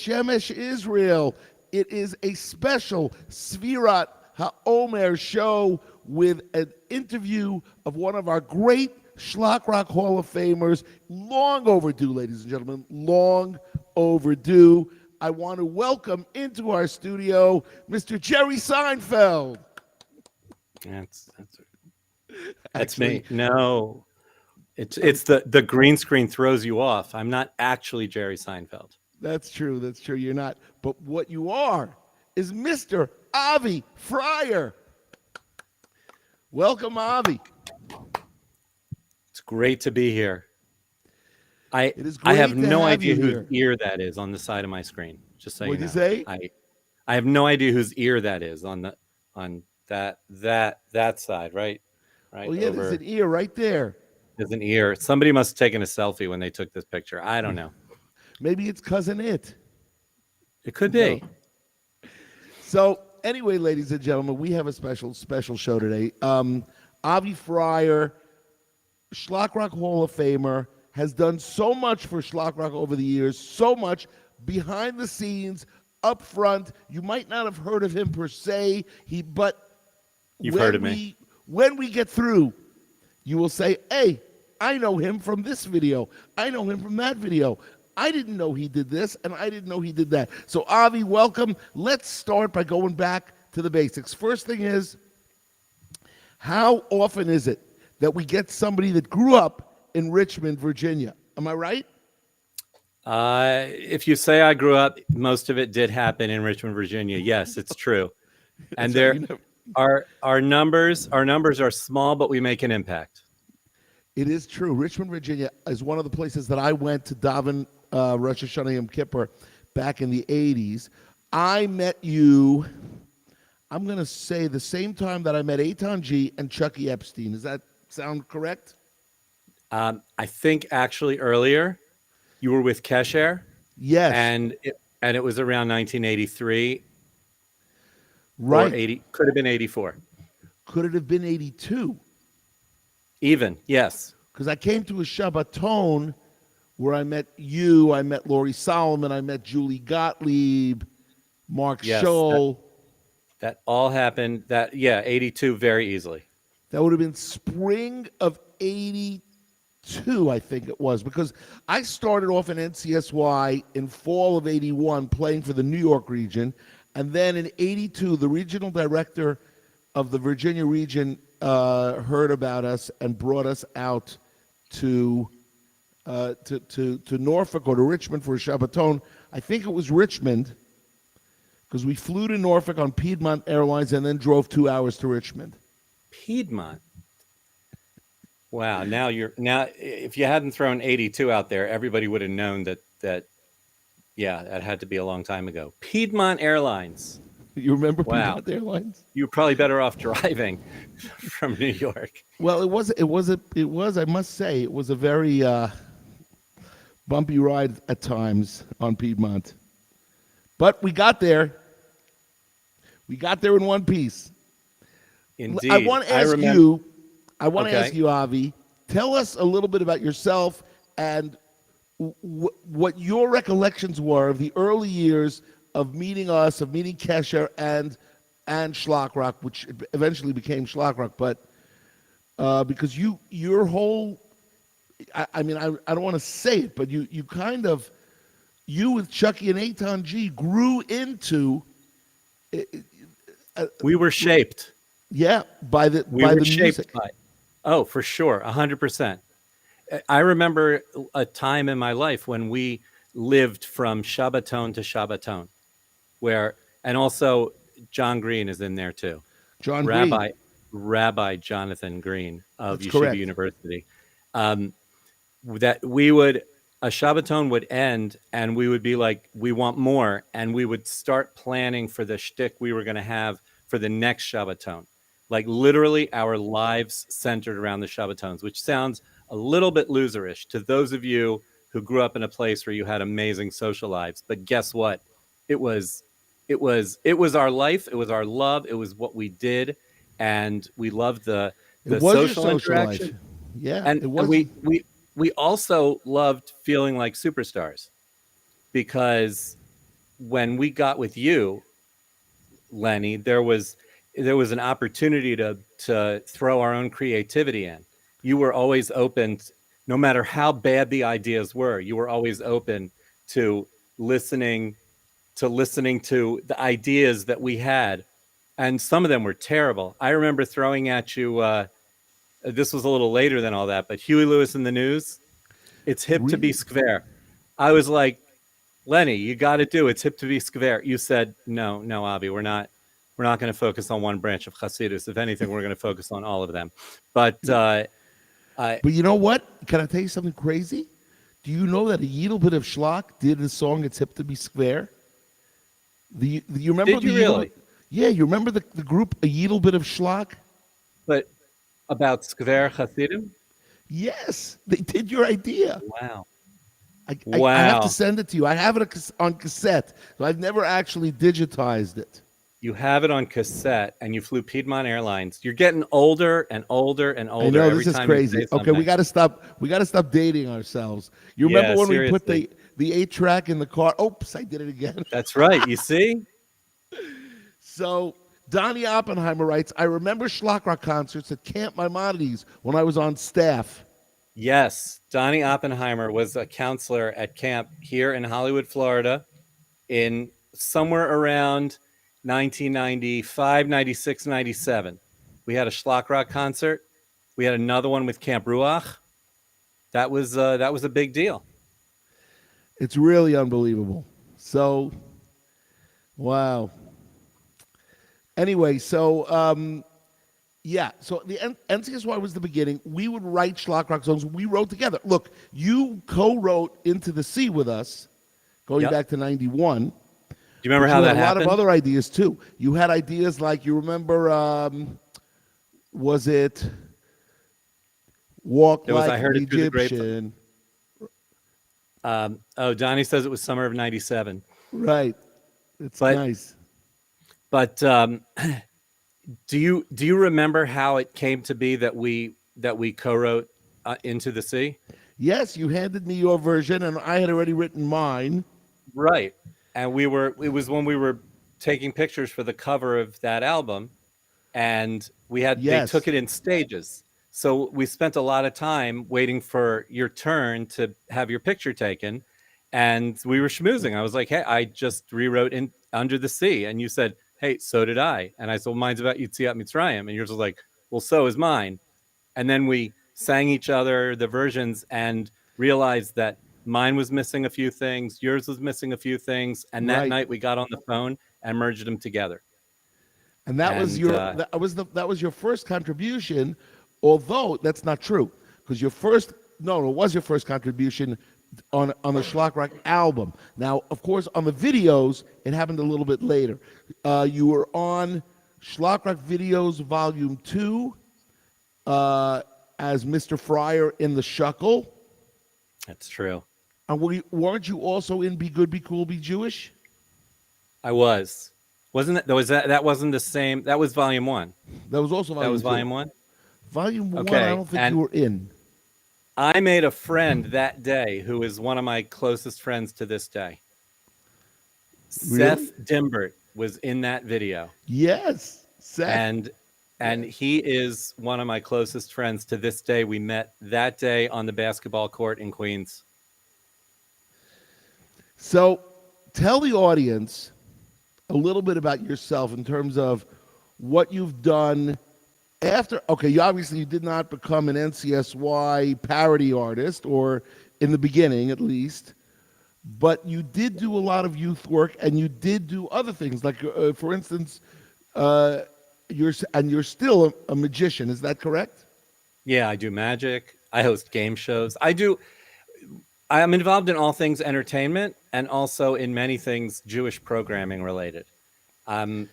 Shemesh Israel. It is a special Sfirat HaOmer show with an interview of one of our great Shlock Rock Hall of Famers. Long overdue, ladies and gentlemen. Long overdue. I want to welcome into our studio Mr. Jerry Seinfeld. That's Actually, me. No, it's the green screen throws you off. I'm not actually Jerry Seinfeld. that's true. That's true. You're not. But what you are is Mr. Avi Frier. Welcome, Avi. It's great to be here. I It is I great have to no have idea you whose here. ear that is on the side of my screen. Just so you What'd you know, say? I have no idea whose ear that is on that side, right Oh, yeah, there's an over. ear right there. There's an ear. Somebody must have taken a selfie when they took this picture. I don't know. Maybe it's cousin it. It could No. be. So anyway, ladies and gentlemen, we have a special show today. Avi Frier, Shlock Rock Hall of Famer, has done so much for Shlock Rock over the years, so much behind the scenes, up front. You might not have heard of him per se, but You've heard of me. When we get through, you will say, "Hey, I know him from this video. I know him from that video. I didn't know he did this, and I didn't know he did that." So, Avi, welcome. Let's start by going back to the basics. First thing is, how often is it that we get somebody that grew up in Richmond, Virginia? Am I right? If you say I grew up, most of it did happen in Richmond, Virginia. Yes, it's true. And That's right. You know, our numbers are small, but we make an impact. it is true. Richmond, Virginia is one of the places that I went to daven Rosh Hashanah Yom Kippur back in the 80s. I met you, I'm going to say, the same time that I met Eitan G and Chucky Epstein. Does that sound correct? I think actually earlier you were with Kesher, Yes. and it was around 1983 or Right. 80. Could have been 84. Could it have been 82? Even yes, Because I came to a Shabbaton where I met you, I met Lori Solomon, I met Julie Gottlieb, Mark yes. Scholl. That all happened. 82 very easily. That would have been spring of 82, I think it was, because I started off in NCSY in fall of 81 playing for the New York region. And then in 82, the regional director of the Virginia region heard about us and brought us out to Norfolk or to Richmond for a Shabbaton. I think it was Richmond because we flew to Norfolk on Piedmont Airlines and then drove 2 hours to Richmond. Piedmont. Wow. Now if you hadn't thrown 82 out there, everybody would have known that had to be a long time ago. Piedmont Airlines. You remember Wow. Piedmont Airlines? You're probably better off driving from New York. Well, I must say, it was a very bumpy ride at times on Piedmont. But we got there. We got there in one piece. Indeed. I want to ask remember. you, Okay. ask you, Avi, tell us a little bit about yourself and what your recollections were of the early years of meeting us, of meeting Kesher and Shlock Rock, which eventually became Shlock Rock. But because your whole, I mean, I don't want to say it, but you kind of, you with Chucky and Eitan G grew into, We were shaped. yeah, by the We by were the shaped music. by. Oh, for sure, 100%. I remember a time in my life when we lived from Shabbaton to Shabbaton, and also John Green is in there too. John Rabbi Green. Rabbi Jonathan Green of That's Yeshiva correct. University. That we would a Shabbaton would end, and we would be like, we want more, and we would start planning for the shtick we were going to have for the next Shabbaton. Like literally, our lives centered around the Shabbatons, which sounds a little bit loserish to those of you who grew up in a place where you had amazing social lives. But guess what? It was our life. It was our love. It was what we did, and we loved the It was your social social interaction. life. Yeah, And it and was. we also loved feeling like superstars because when we got with you, Lenny, there was an opportunity to throw our own creativity in. You were always open, no matter how bad the ideas were. You were always open to listening listening to the ideas that we had, and some of them were terrible. I remember throwing at you. This was a little later than all that, but Huey Lewis in the News. It's hip to be Really? square. I was like, Lenny, you got to do. It's hip to be square. You said, no, no, Avi, we're not going to focus on one branch of Hasidus. If anything, we're going to focus on all of them. But I But you know what? Can I tell you something crazy? Do you know that a little bit of Shlock did the song "It's Hip to Be Square"? You remember did the you really? Yeah, you remember the group A Little Bit of Schlock? But about square Hasidim? Yes, they did your idea. Wow, I have to wow. send it to you. I have it on cassette, so I've never actually digitized it. You have it on cassette, and you flew Piedmont Airlines. You're getting older and older and I older know every this is time you crazy. say Okay, we something. got to stop. We got to stop dating ourselves. You remember Yeah, when we put seriously. the 8 track in the car? Oops, I did it again. That's right. You see? So Donnie Oppenheimer writes, I remember Schlock Rock concerts at Camp Maimonides when I was on staff. Yes. Donnie Oppenheimer was a counselor at camp here in Hollywood, Florida, in somewhere around 1995, 96, 97. We had a Schlock Rock concert. We had another one with Camp Ruach. That was a big deal. It's really unbelievable. So, wow. Anyway, so yeah, so the NCSY was the beginning. We would write Schlock Rock songs. We wrote together. Look, you co-wrote Into the Sea with us, going Yep. back to '91. Do you remember But you how had that a lot of happened? other ideas too. You had ideas like you remember, was it Walk There was I Like an heard it through the grapevine. Egyptian? Oh, Donnie says it was summer of '97. Right. It's But nice. but do you remember how it came to be that we co-wrote Into the Sea? Yes, you handed me your version, and I had already written mine. Right. And it was when we were taking pictures for the cover of that album, and they took Yes. it in stages. So we spent a lot of time waiting for your turn to have your picture taken, and we were schmoozing. I was like, "Hey, I just rewrote in Under the Sea," and you said, "Hey, so did I." And I said, well, "Mine's about Yetziat Mitzrayim," and yours was like, "Well, so is mine." And then we sang each other the versions and realized that mine was missing a few things, yours was missing a few things, and that Right. night we got on the phone and merged them together. And that was And that was your first contribution, although that's not true because your first no, it was your first contribution on the Schlock Rock album. Now, of course, on the videos, it happened a little bit later. You were on Schlock Rock Videos Volume 2 as Mr. Frier in The Shuckle. that's true. And weren't you also in Be Good, Be Cool, Be Jewish? I was. Wasn't it? That wasn't the same. That was volume one. That was also That Volume was 2. volume one. Volume 1, I Okay. don't think you And were in. I made a friend that day who is one of my closest friends to this day. Really? Seth Dimbert was in that video. Yes, Seth. And he is one of my closest friends to this day. We met that day on the basketball court in Queens. So tell the audience a little bit about yourself in terms of what you've done after. Okay, you did not become an NCSY parody artist, or in the beginning at least, but you did do a lot of youth work, and you did do other things, like for instance, uh, you're still a magician. Is that correct? Yeah, I do magic. I host game shows. I am involved in all things entertainment and also in many things Jewish programming related. Um,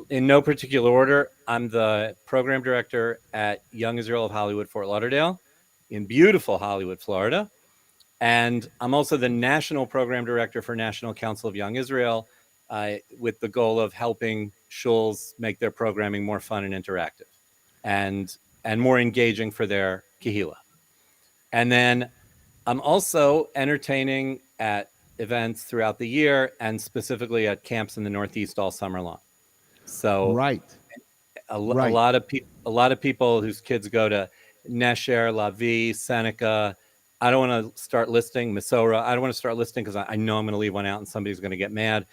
in no particular order, I'm the program director at Young Israel of Hollywood, Fort Lauderdale, in beautiful Hollywood, Florida. And I'm also the national program director for National Council of Young Israel, with the goal of helping shuls make their programming more fun and interactive and more engaging for their kehillah. And then I'm also entertaining at events throughout the year, and specifically at camps in the Northeast all summer long. So Right. a Right. lot of people whose kids go to Nesher, La Vie, Seneca. I don't want to start listing Misora. I don't want to start listing because I know I'm going to leave one out and somebody's going to get mad.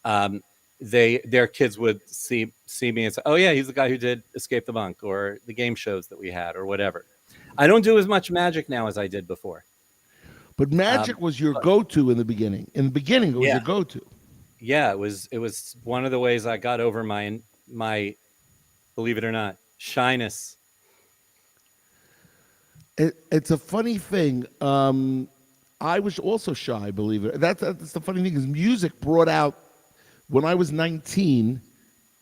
Um, their kids would see me and say, "Oh yeah, he's the guy who did Escape the Monk or the game shows that we had or whatever." I don't do as much magic now as I did before. But magic Um, was your but go-to in the beginning. In the beginning, it was yeah, your go-to. yeah, it was one of the ways I got over my believe it or not shyness. It's a funny thing. I was also shy, believe it. That's the funny thing is music brought out when I was 19.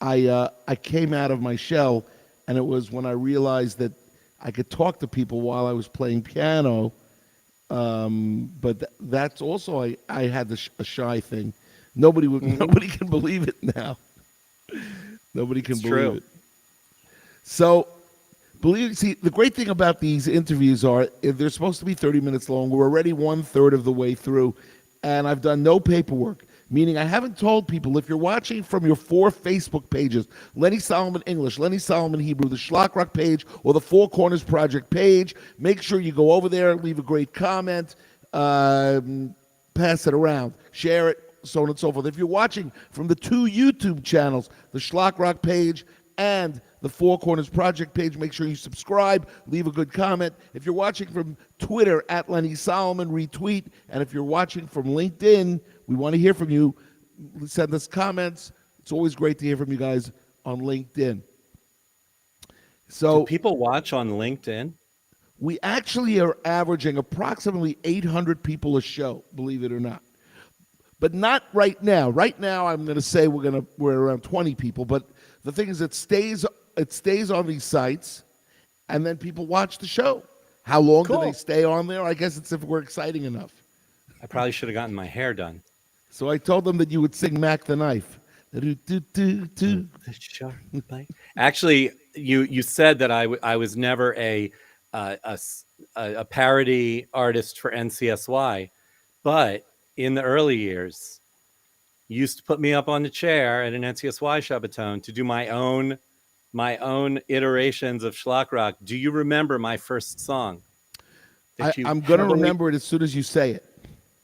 I came out of my shell, and it was when I realized that I could talk to people while I was playing piano. But that's also I had a shy thing. Hmm. Nobody can believe it now. Nobody can It's believe true. it. So see, the great thing about these interviews are if they're supposed to be 30 minutes long. We're already one third of the way through, and I've done no paperwork. Meaning, I haven't told people if you're watching from your 4 Facebook pages, Lenny Solomon English, Lenny Solomon Hebrew, the Shlock Rock page, or the Four Corners Project page, make sure you go over there, leave a great comment, pass it around, share it, so on and so forth. If you're watching from the 2 YouTube channels, the Shlock Rock page and the Four Corners Project page, make sure you subscribe, leave a good comment. If you're watching from Twitter at Lenny Solomon, retweet. And if you're watching from LinkedIn, we want to hear from you. Send us comments. It's always great to hear from you guys on LinkedIn. Do So people watch on LinkedIn? we actually are averaging approximately 800 people a show, believe it or not. But not right now. Right now, I'm going to say we're around 20 people. But the thing is, it stays on these sites, and then people watch the show. How long do they Cool. stay on there? I guess it's if we're exciting enough. I probably should have gotten my hair done. So I told them that you would sing Mac the Knife. Do-do-do-do. The sharp bite. Actually, you said that I was never a, a a parody artist for NCSY, but in the early years, you used to put me up on the chair at an NCSY Shabbaton to do my own iterations of Schlock Rock. Do you remember my first song that you I'm going to heavily? remember it as soon as you say it.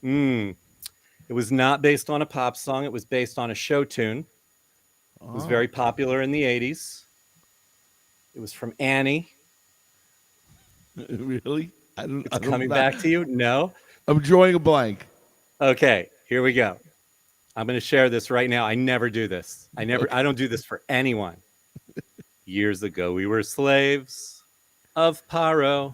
Mm, it was not based on a pop song. It was based on a show tune. It was Oh, very popular in the 80s. It was from Annie. really? It's coming back to you? No? I'm drawing a blank. Okay, here we go. I'm going to share this right now. I never do this. Okay. I don't do this for anyone. Years ago, we were slaves of Paro.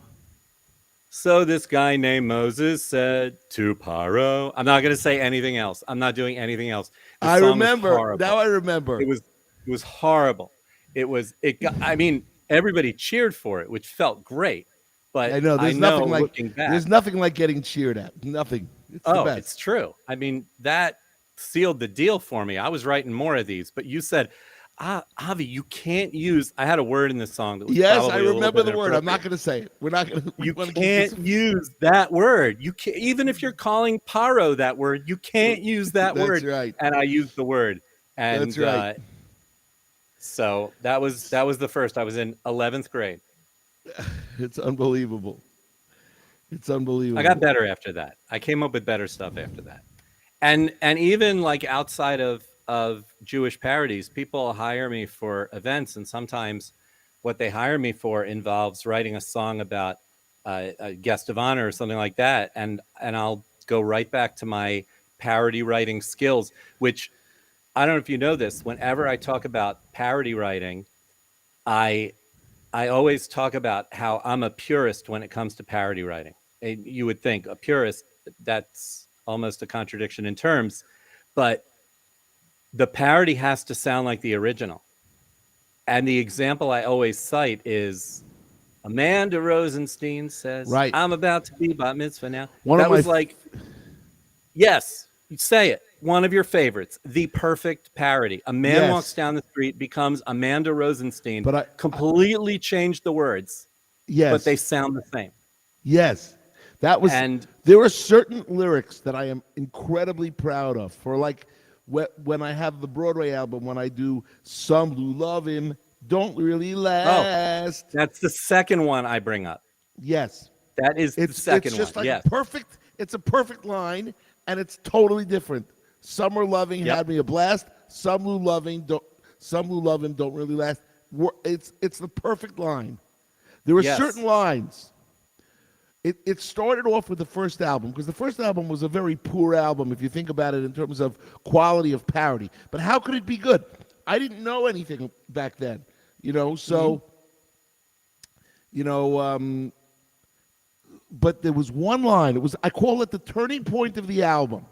So this guy named Moses said to Paro, I'm not going to say anything else. I'm not doing anything else. The I song was remember. Now horrible. I remember. It was horrible. It got, I mean, everybody cheered for it, which felt great. I But know. I know looking back, There's nothing like getting cheered at. Nothing. It's the oh, it's best. true. I mean, that sealed the deal for me. I was writing more of these, but you said, Avi, you can't use. I had a word in this song that was Yes, I probably a little remember bit the word. I'm not inappropriate. going to say it. We're not going to. We You want to keep this. can't use that word. You can't, even if you're calling Paro that word, you can't use that That's word. right. And I used the word, That's and right. so that was the first. I was in 11th grade. It's unbelievable. It's I got unbelievable. better after that. I came up with better stuff after that. And even like outside of Jewish parodies, people hire me for events, and sometimes what they hire me for involves writing a song about a guest of honor or something like that, and I'll go right back to my parody writing skills, which I don't know if you know this. Whenever I talk about parody writing, I I always talk about how I'm a purist when it comes to parody writing. And you would think a purist, that's almost a contradiction in terms, but the parody has to sound like the original. And the example I always cite is Amanda Rosenstein says, Right. I'm about to be bat mitzvah now. One of That my was like, yes, you say it. One of your favorites, the perfect parody. A man walks yes, down the street, becomes Amanda Rosenstein, but completely changed the words, but they yes, sound the same. yes. That was. And There are certain lyrics that I am incredibly proud of. For like, when I have the Broadway album, when I do "Some Who Love Him Don't Really oh, Last." that's the second one I bring up. Yes, That is the it's second one. just like a Yes. perfect. It's a perfect line, and it's totally different. "Summer Loving" Yep. had me a blast. Some who love him don't really last. It's the perfect line. There are Yes. certain lines. It started off with the first album, because the first album was a very poor album if you think about it in terms of quality of parody. But how could it be good? I didn't know anything back then, So, you know, but there was one line. I call it the turning point of the album,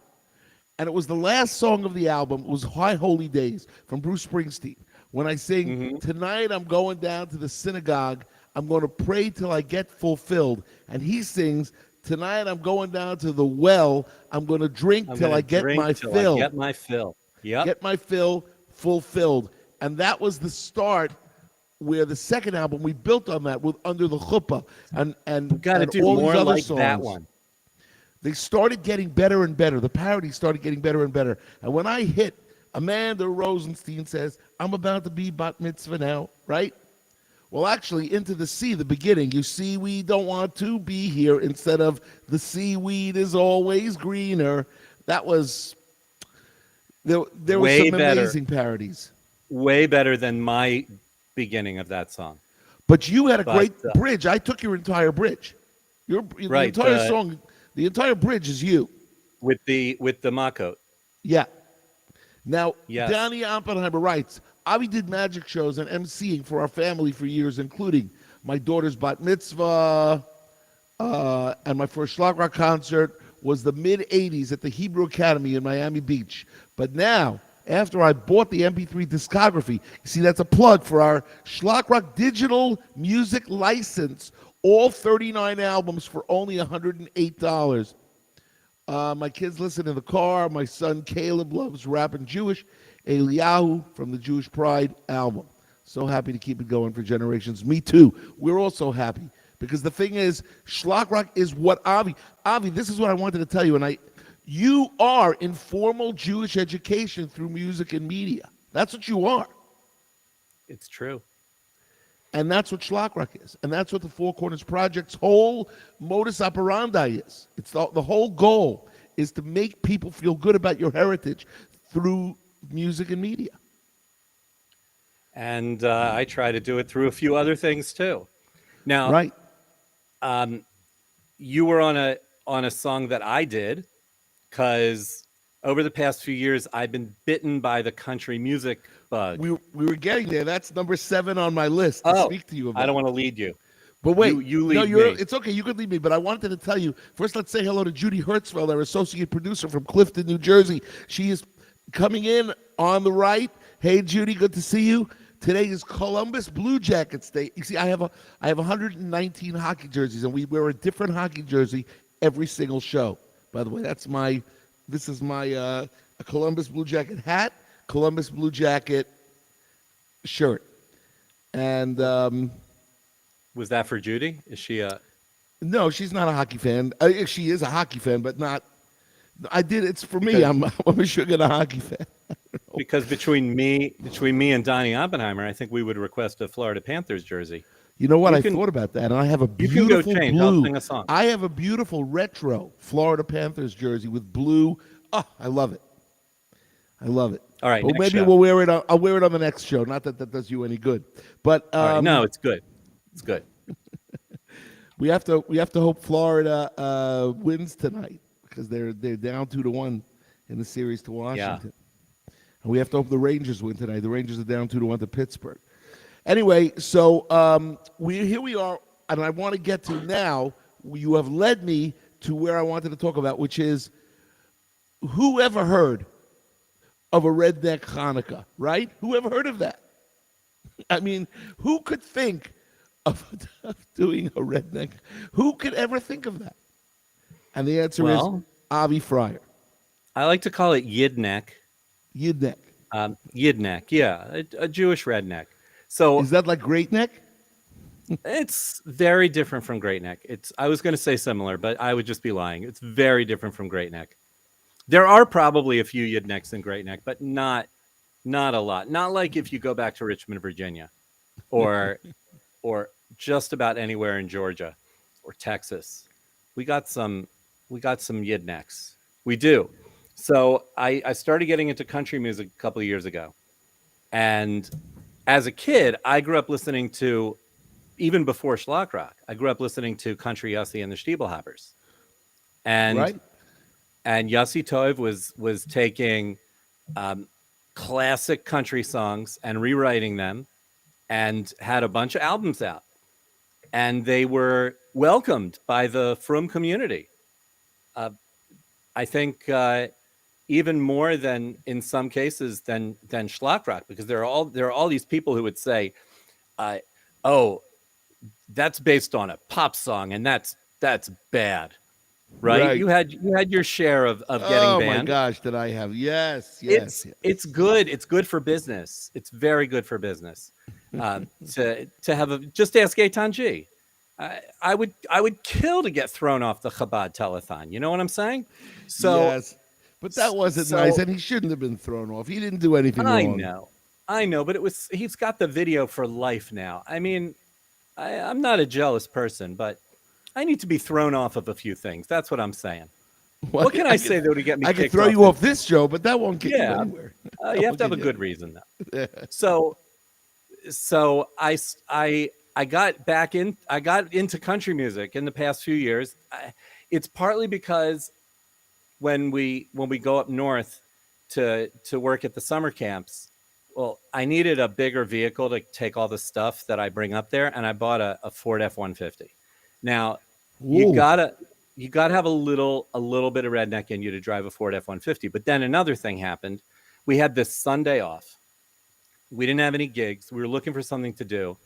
and it was the last song of the album. It was "High Holy Days" from Bruce Springsteen. When I sing, "Tonight I'm going down to the synagogue, I'm going to pray till I get fulfilled," and he sings, "Tonight I'm going down to the well, I'm going to drink I'm till gonna I get drink my till fill." I get my fill. Yep. Get my fill fulfilled. And that was the start, where the second album we built on that with "Under the Chuppah" and Got to and do all these more other like songs. that one. They started getting better and better. The parodies started getting better and better. And when I hit, Amanda Rosenstein says, "I'm about to be bat mitzvah now," right? Well, actually, "Into the Sea," the beginning, "You see, we don't want to be here," instead of "The seaweed is always greener." That was, there were Way some better. amazing parodies. Way better than my beginning of that song. But you had a But great bridge. I took your entire bridge. The right, entire song, the entire bridge is you. with the Makot. Yeah. Now, Yes. Danny Oppenheimer writes, "Avi did magic shows and emceeing for our family for years, including my daughter's bat mitzvah, and my first Shlock Rock concert was the mid-'80s at the Hebrew Academy in Miami Beach. But now, after I bought the MP3 discography," you see, that's a plug for our Shlock Rock digital music license, all 39 albums for only $108. My kids listen in the car. My son Caleb loves rap and Jewish. Eliyahu from the Jewish Pride album. So happy to keep it going for generations. Me too. We're also happy, because the thing is, Shlock Rock is what Avi, this is what I wanted to tell you. You are in formal Jewish education through music and media. That's what you are. It's true. And that's what Shlock Rock is. And that's what the Four Corners Project's whole modus operandi is. It's the whole goal is to make people feel good about your heritage through music and media. And I try to do it through a few other things too. Now, Right. You were on a song that I did, because over the past few years I've been bitten by the country music bug. We were getting there. That's number 7 on my list to speak to you about. I don't want to lead you. But wait, You lead me. It's okay. You could lead me, but I wanted to tell you first. Let's say hello to Judy Hertzfeld, our associate producer from Clifton, New Jersey. She is coming in on the right. Hey, Judy, good to see you. Today is Columbus Blue Jackets Day. You see, I have 119 hockey jerseys, and we wear a different hockey jersey every single show. By the way, this is my a Columbus Blue Jacket hat, Columbus Blue Jacket shirt, and. Was that for Judy? Is she a... No, she's not a hockey fan. She is a hockey fan, but not. It's for me. I'm a sugar and a hockey fan. Because between me and Donnie Oppenheimer, I think we would request a Florida Panthers jersey. You know what? I thought about that, and I have a beautiful you can go change. blue. I'll sing a song. I have a beautiful retro Florida Panthers jersey with blue. Oh, I love it. I love it. All right, Well, next maybe show. we'll wear it. I'll wear it on the next show. Not that does you any good, but All right, no, it's good. It's good. we have to hope Florida wins tonight, because they're down 2-1 in the series to Washington. And we have to hope the Rangers win tonight. The Rangers are down 2-1 to Pittsburgh. Anyway, so here we are, and I want to get to now. You have led me to where I wanted to talk about, which is, who ever heard of a redneck Hanukkah, right? Who ever heard of that? I mean, who could think of doing a redneck? Who could ever think of that? And the answer is Avi Frier. I like to call it Yidneck. Yidneck. Yidneck, yeah, a Jewish redneck. So is that like Great Neck? It's very different from Great Neck. I was going to say similar, but I would just be lying. It's very different from Great Neck. There are probably a few Yid Necks in Great Neck, but not a lot. Not like if you go back to Richmond, Virginia, or or just about anywhere in Georgia or Texas. We got some Yid Necks. We do. So I started getting into country music a couple of years ago. And as a kid, I grew up listening to, even before Shlock Rock, I grew up listening to Country Yossi and the Stiebelhoppers. And Right? Yossi Tov was taking classic country songs and rewriting them, and had a bunch of albums out. And they were welcomed by the Frum community. Uh, I think even more than, in some cases, than Schlock Rock, because there are all these people who would say, uh, "Oh, that's based on a pop song, and that's bad." Right? Right. You had your share of getting Oh my banned. gosh, did I have? Yes, yes, It's yes. good. It's good for business. It's very good for business. To have a, just ask Eitan G. I would kill to get thrown off the Chabad telethon. You know what I'm saying? So Yes. But that wasn't nice, so and he shouldn't have been thrown off. He didn't do anything I wrong. know, I know, but it was, he's got the video for life now. I mean, I'm not a jealous person, but I need to be thrown off of a few things. That's what I'm saying. Well, What can I say though to get me I could kicked throw off you this? off this show, but that won't get you Yeah, anywhere. you That have won't to have get a you good reason though. anywhere. So I got back in. I got into country music in the past few years. It's partly because when we go up north to work at the summer camps, well, I needed a bigger vehicle to take all the stuff that I bring up there, and I bought a Ford F-150. Now, you Ooh, gotta you gotta have a little bit of redneck in you to drive a Ford F-150. But then another thing happened. We had this Sunday off. We didn't have any gigs. We were looking for something to do,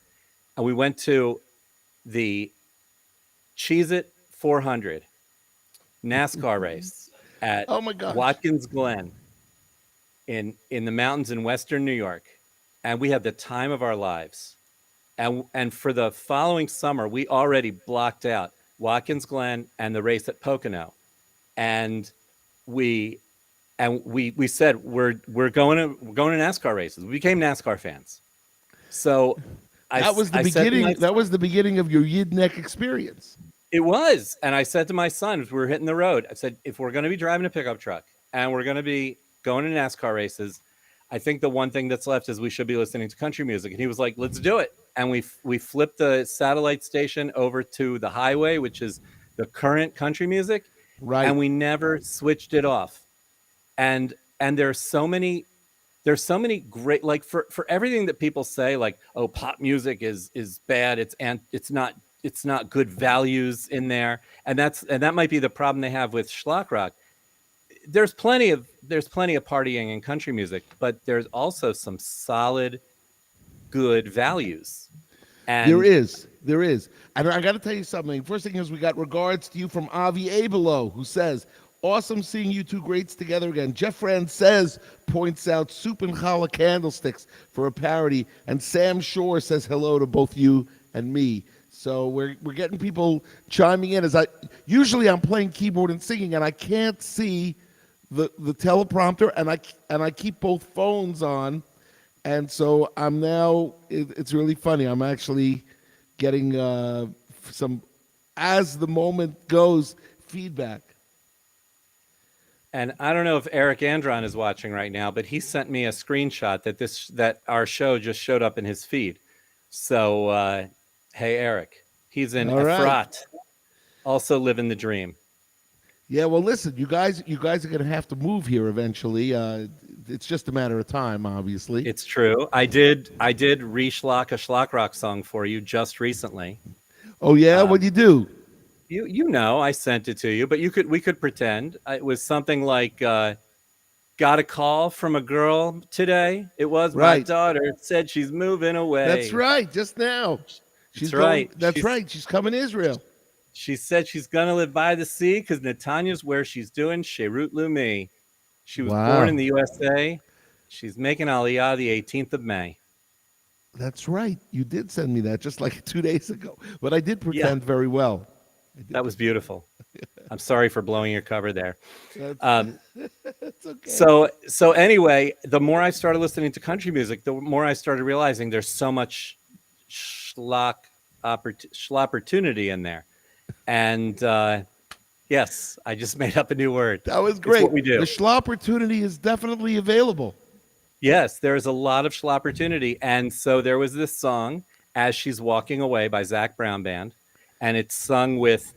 and we went to the Cheez It 400 NASCAR race at oh my gosh. Watkins Glen in the mountains in western New York, and we had the time of our lives. And for the following summer, we already blocked out Watkins Glen and the race at Pocono, and we we said we're going to NASCAR races. We became NASCAR fans. So That was the I said to my beginning. That son, was the beginning of your Yidneck experience. it was, and I said to my son as we were hitting the road, I said, if we're going to be driving a pickup truck and we're going to be going to NASCAR races, I think the one thing that's left is we should be listening to country music. And he was like, let's do it. And we flipped the satellite station over to the highway, which is the current country music, Right. and we never switched it off. And there's so many great, like, for everything that people say, like, oh, pop music is bad, it's not good values in there, and that might be the problem they have with schlock rock. There's plenty of partying in country music, but there's also some solid good values. There And is. There is. And I got to tell you something. First thing is, we got regards to you from Avi Abelo, who says, awesome seeing you two greats together again. Jeff Says points out soup and challah candlesticks for a parody. And Sam Shore says hello to both you and me. So we're getting people chiming in. Usually I'm playing keyboard and singing, and I can't see the teleprompter, and I keep both phones on, and so I'm now. It's really funny. I'm actually getting some, as the moment goes, feedback. and I don't know if Eric Andron is watching right now, but he sent me a screenshot that our show just showed up in his feed. So hey Eric, he's in All right. Efrat, also living the dream. Yeah. Well, listen, you guys are going to have to move here eventually. It's just a matter of time, obviously. It's true. I did re-schlock a schlock rock song for you just recently. Oh yeah, what Um, do you do? you know I sent it to you, but we could pretend it was something like got a call from a girl today. It was my Right. daughter. Said she's moving That's away. right. Just now, she's That's going. right. That's right. She's coming to Israel. She said she's gonna live by the sea because Netanya's where she's doing Sheirut Lumi. She was born in Wow. the USA. She's making Aliyah the 18th of May. That's right. You did send me that just like 2 days ago. But I did Yeah, pretend very well. I did. that was beautiful. I'm sorry for blowing your cover there. That's Um, that's okay. so anyway, the more I started listening to country music, the more I started realizing there's so much schlock opportunity in there. And yes, I just made up a new word. That was It's what great. we The do. schla opportunity is definitely available. Yes, there's a lot of opportunity. And so there was this song, As She's Walking Away by Zach Brown Band. And it's sung with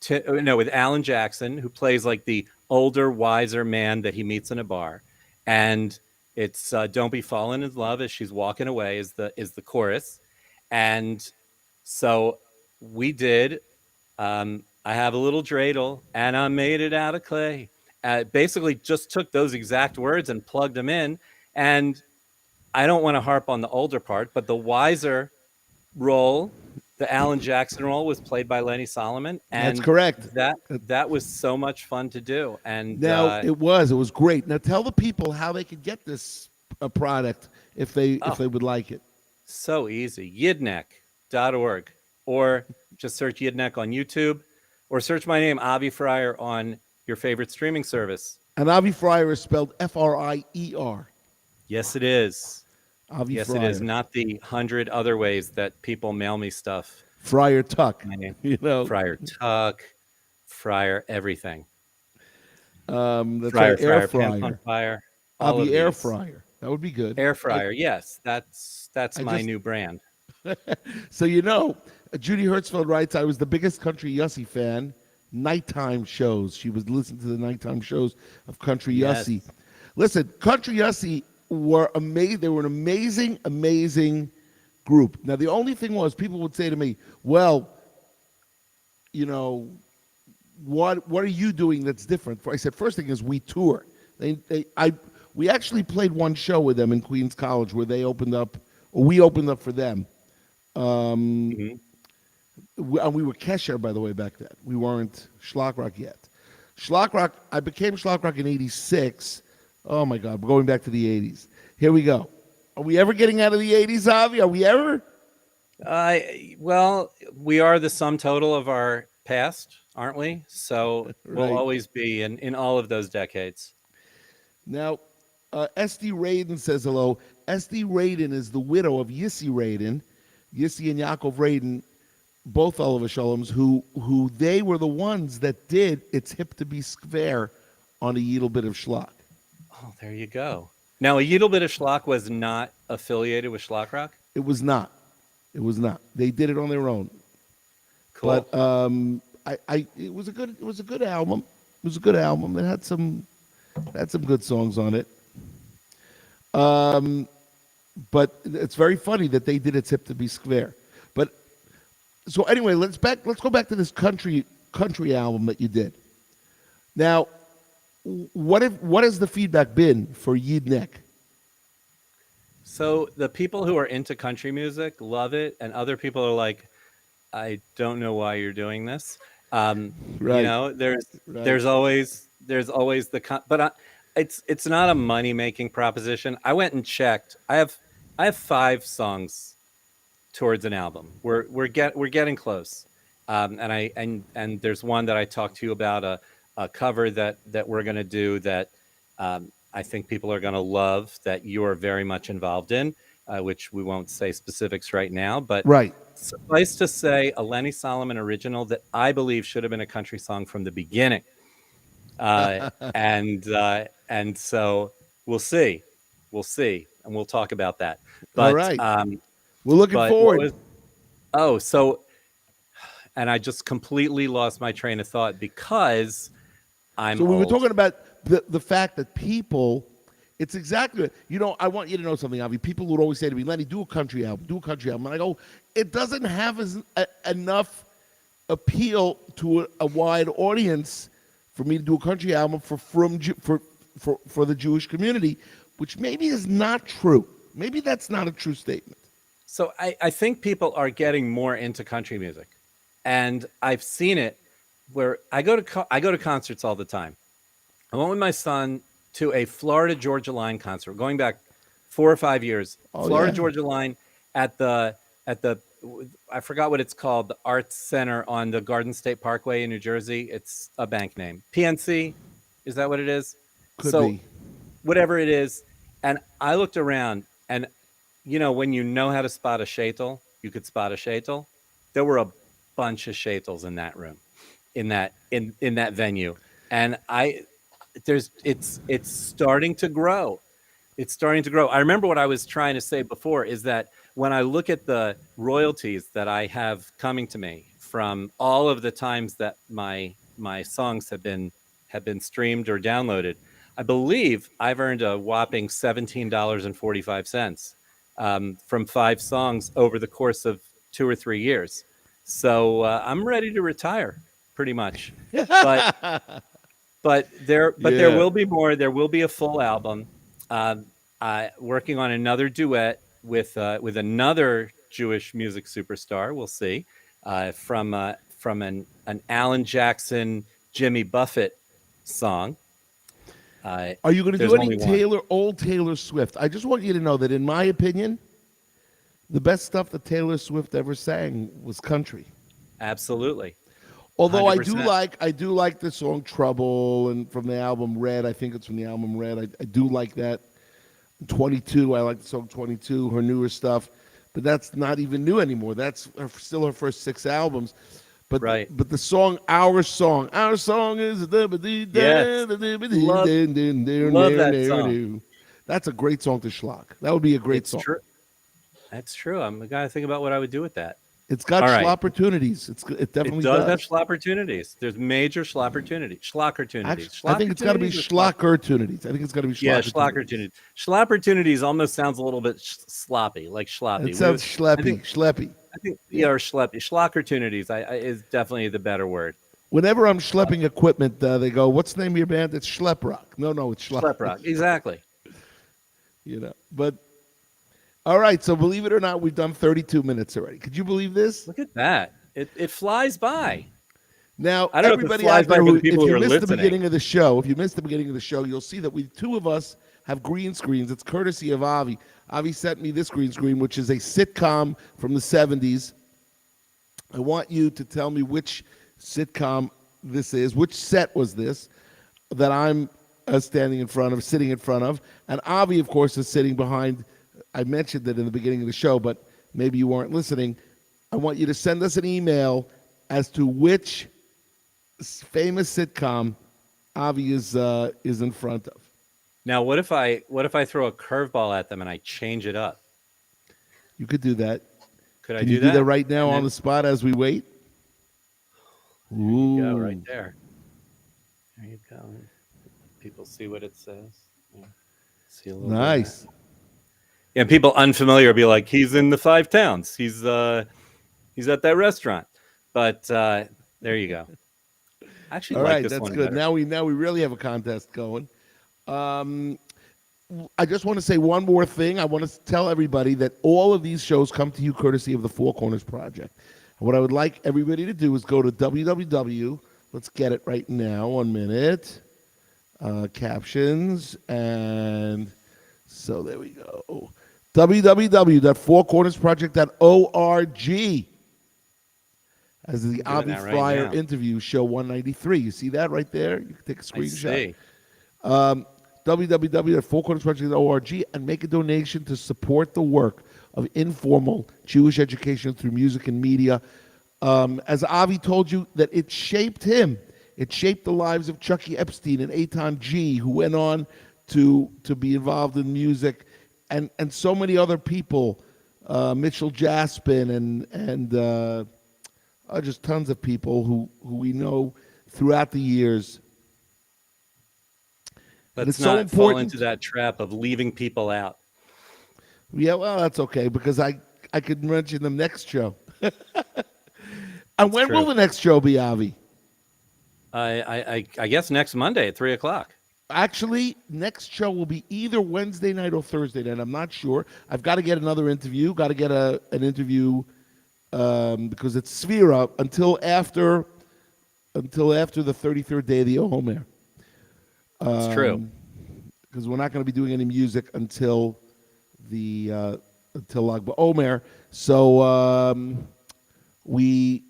Alan Jackson, who plays like the older, wiser man that he meets in a bar. And it's Don't Be Falling in Love as She's Walking Away is the chorus. And so we did I have a little dreidel and I made it out of clay. Basically, just took those exact words and plugged them in. And I don't want to harp on the older part, but the wiser role, the Alan Jackson role, was played by Lenny Solomon, That's and correct. that was so much fun to do. And Now it was great. Now tell the people how they could get this product if oh, they would like it. so easy. Yidneck.org, or just search Yidneck on YouTube, or search my name, Avi Frier, on your favorite streaming service. And Avi Frier is spelled Frier. Yes, it is. Avi Yes, it is. Frier. Not the 100 other ways that people mail me stuff. Friar Tuck. My name, You know. Friar Tuck, Friar everything, That's Friar right. Air Friar Pants on fryer. Fire. All of Avi Air these. fryer. That would be good. Air I, fryer. Yes, that's I my just new brand. so Judy Hertzfeld writes, I was the biggest Country Yussie fan. Nighttime shows. She was listening to the nighttime shows of Country Yes. Yussie. Listen, Country Yussie were amazing. They were an amazing, amazing group. Now the only thing was, people would say to me, "Well, you know, what are you doing that's different?" I said, first thing is we tour. We actually played one show with them in Queens College where they opened up, or we opened up for them. Um, Mhm. and we were Kesher, by the way, back then. We weren't Shlock Rock yet. Shlock Rock, I became Shlock Rock in '86. Oh my God, we're going back to the '80s. Here we go. Are we ever getting out of the '80s, Avi? Are we ever? Well, we are the sum total of our past, aren't we? So we'll Right. always be in all of those decades. Now, S.D. Radin says hello. S.D. Radin is the widow of Yissi Radin, Yissi and Yaakov Radin, both Oliver Shaloms, who they were the ones that did It's Hip to Be Square on a little bit of schlock. Oh, there you go. Now, a little bit of Schlock was not affiliated with Schlock Rock. It was not. It was not. They did it on their own. Cool. But it was a good album. It was a good album. It had some good songs on it. But it's very funny that they did It's Hip to Be Square. But so anyway, let's go back to this country album that you did. Now, what has the feedback been for Yidneck? So the people who are into country music love it, and other people are like, "I don't know why you're doing this." Right. There's Right. there's always but it's not a money making proposition. I went and checked. I have 5 songs towards an album. We're getting close, and there's one that I talked to you about, a cover that we're gonna do that I think people are gonna love, that you are very much involved in, which we won't say specifics right now, but Right. suffice to say, a Lenny Solomon original that I believe should have been a country song from the beginning, and so we'll see, and we'll talk about that. All But right. We're looking what forward. was oh so and I just completely lost my train of thought because I'm So we were old. talking about the fact that people, it's exactly, I want you to know something, Avi. People would always say to me, Lenny, do a country album, do a country album. And I go, it doesn't have enough appeal to a wide audience for me to do a country album for the Jewish community, which maybe is not true. Maybe that's not a true statement. So I think people are getting more into country music, and I've seen it where I go to concerts all the time. I went with my son to a Florida Georgia Line concert going back 4 or 5 years. Oh Florida yeah, Georgia line at the I forgot what it's called, the Arts Center on the Garden State Parkway in New Jersey. It's a bank name. PNC, is that what it is? could So be. whatever it is, and I looked around, and when you know how to spot a shaitel, you could spot a shaitel. There were a bunch of shaitels in that room, in that venue, and it's starting to grow. It's starting to grow. I remember what I was trying to say before is that when I look at the royalties that I have coming to me from all of the times that my songs have been streamed or downloaded, I believe I've earned a whopping $17.45 from 5 songs over the course of 2 or 3 years. So I'm ready to retire, pretty much. But there Yeah. will be more. There will be a full album. Uh, Working on another duet with another Jewish music superstar. We'll see from an Alan Jackson, Jimmy Buffett song. Uh, Are you going to there's do any only one. old Taylor Swift? I just want you to know that, in my opinion, the best stuff that Taylor Swift ever sang was country. Absolutely, Although 100%. I do like the song "Trouble" and from the album Red. I think it's from the album Red. I do like that. 22. I like the song 22. Her newer stuff, but that's not even new anymore. That's still her first 6 albums. Right. But the song, our song is Yes. Love love that song. that's a great song to Schlock. That would be a great It's song. true. That's true. I'm the guy to think about what I would do with that. It's got All right. opportunities. It It definitely does have does. opportunities. There's major opportunities. Schlockertunities. Actually, I think it's got to be Schlockertunities or schlock? Schlockertunities. I think it's got to be Yeah, Schlockertunities. Schlockertunities. Schloppertunities almost sounds a little bit sloppy, like It schloppy. sounds I think, schleppy. yeah, or schleppy. Schlockertunities is definitely the better word. Whenever I'm schlepping equipment, they go, "What's the name of your band?" It's Schlepp Rock. No, it's Schlock. Schlep rock. Exactly. But all right. So believe it or not, we've done 32 minutes already. Could you believe this? Look at that. It flies by. Now, I don't know if it everybody flies out by there for the who, if people who you are missed the listening. beginning of the show, you'll see that two of us have green screens. It's courtesy of Avi. Avi sent me this green screen, which is a sitcom from the 70s. I want you to tell me which sitcom this is, which set was this that I'm sitting in front of. And Avi, of course, is sitting behind. I mentioned it in the beginning of the show, but maybe you weren't listening. I want you to send us an email as to which famous sitcom Avi is in front of. Now, what if I throw a curveball at them and I change it up? You could do that. Could I Can do you do that that? right now And on then the spot as we wait? there you go, right Ooh, there. There you go. People see what it says. Yeah. See a little bit of that. nice. Yeah, people unfamiliar be like, he's in the Five Towns. He's at that restaurant. But there you go. I actually All like right, this that's one good. better. Now we really have a contest going. Um, I just want to say one more thing. I want to tell everybody that all of these shows come to you courtesy of the Four Corners Project. And what I would like everybody to do is go to www. Let's get it right now. 1 minute. Captions. And so there we go. www.fourcornersproject.org. As the I'm doing Avi that right Frier now. interview, show 193. You see that right there? You can take a I screenshot. see. www.fourcornersproject.org and make a donation to support the work of informal Jewish education through music and media. As Avi told you, that it shaped him. It shaped the lives of Chucky Epstein and Eitan G, who went on to be involved in music, and so many other people, Mitchell Jaspin and just tons of people who we know throughout the years. And Let's it's so not fall into important. that trap of leaving people out. Yeah, well, that's okay because I could mention the next show. And It's when will true. the next show be, Avi? I guess next Monday at 3:00. Actually, next show will be either Wednesday night or Thursday night. I'm not sure. I've got to get another interview. Got to get an interview because it's Sphera until after the 33rd day of the Omer. It's true. Because we're not going to be doing any music until until Lag BaOmer. So we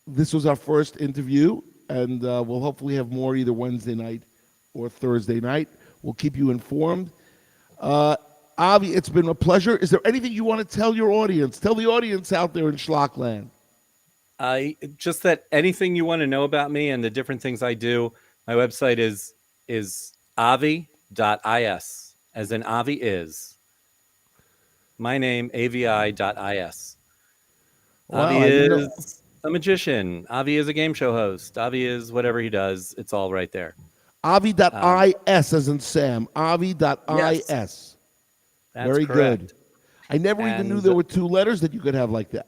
this was our first interview, and we'll hopefully have more either Wednesday night or Thursday night. We'll keep you informed. Avi, it's been a pleasure. Is there anything you want to tell your audience? Tell the audience out there in Schlockland. Just that anything you want to know about me and the different things I do, my website is avi.is, as in Avi is. My name, avi.is. Wow, Avi I didn't know. is a magician. Avi is a game show host. Avi is whatever he does. It's all right there. Avi.is as in Sam. Yes, Avi.is. that's Very good. correct. I never even knew And there were two letters that you could have like that.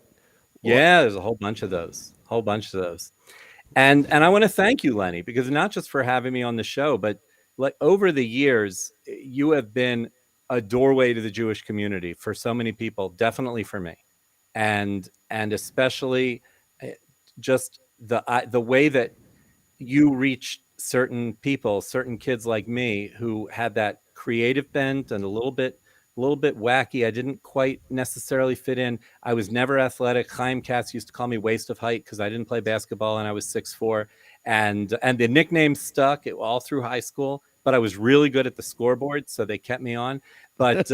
Well, yeah, there's a whole bunch of those. Whole bunch of those. And I want to thank you, Lenny, because not just for having me on the show, but like over the years, you have been a doorway to the Jewish community for so many people, definitely for me. And especially just the way that you reach certain people, certain kids like me who had that creative bent and a little bit wacky. I didn't quite necessarily fit in. I was never athletic. Chaim Katz used to call me waste of height because I didn't play basketball and I was 6'4". And the nickname stuck all through high school. But I was really good at the scoreboard, so they kept me on. But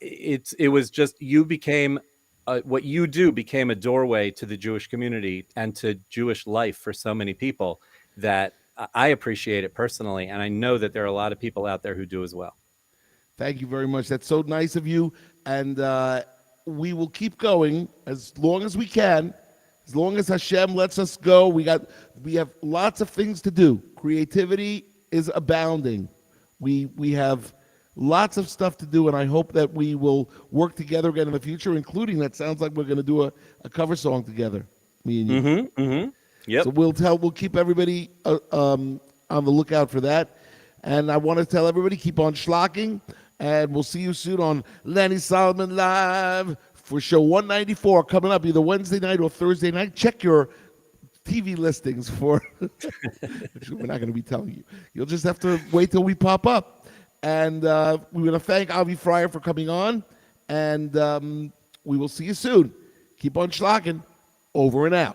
it was just you became what you do became a doorway to the Jewish community and to Jewish life for so many people that I appreciate it personally, and I know that there are a lot of people out there who do as well. thank you very much. That's so nice of you. And we will keep going as long as we can, as long as Hashem lets us go. We have lots of things to do. Creativity is abounding. We have lots of stuff to do, and I hope that we will work together again in the future, including that sounds like we're going to do a cover song together, me and you. Yep. So we'll keep everybody on the lookout for that. And I want to tell everybody, keep on schlocking, and we'll see you soon on Lenny Solomon Live for show 194 coming up either Wednesday night or Thursday night. Check your TV listings for. We're not going to be telling you. You'll just have to wait till we pop up. And we're going to thank Avi Frier for coming on, and we will see you soon. Keep on schlocking. Over and out.